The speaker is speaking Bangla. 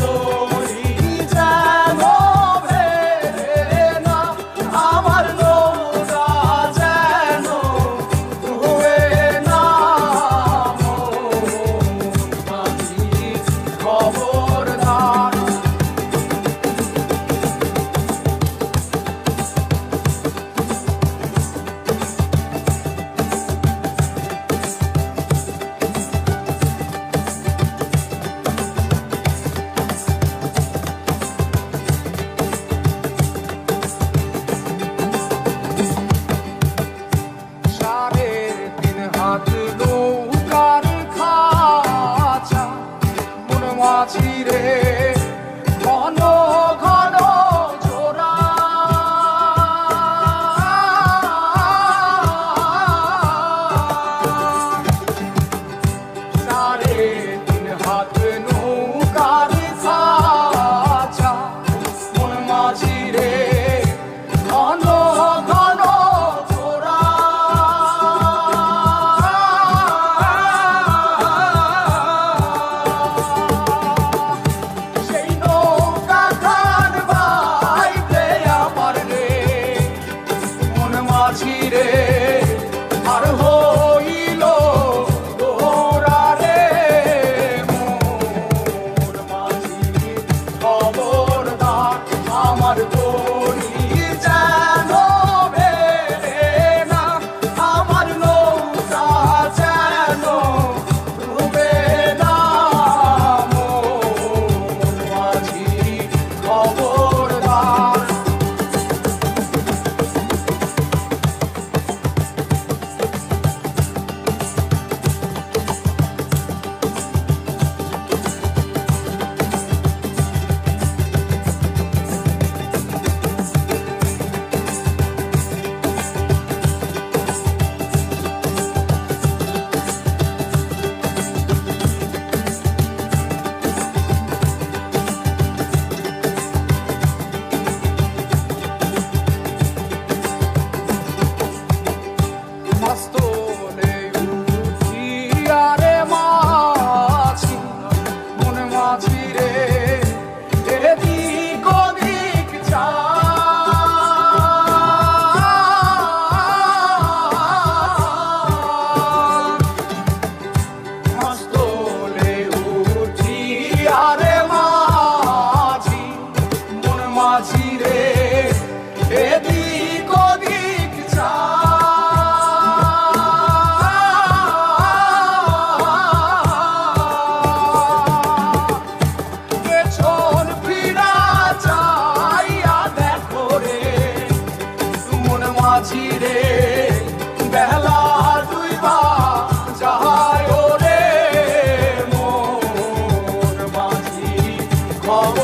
তরি যেন ভেড়ে না, আমার নৌকা যেন ডুবে না। মাঝি খবরদার। নৌকার খাঁচা মন মাঝিরে ঘন ঘন জোড়া। সাড়ে তিন হাত নৌকার খাঁচা মন মাঝিরে ঘন ঘন জোড়া। মাঝিরে আর হইল তোরা রে মোর মাঝি খবরদার। আমার তরি যেন ভেড়ে না, আমার নৌকা যেন ডুবে না। মোর মাঝি খবরদার। মাঝিরে এদিক ওদিক যা। পেছন ফিরা চাইয়া দেখো রে মন মাঝিরে বেলা দুইবা যায় রে মোর মাঝি খবর।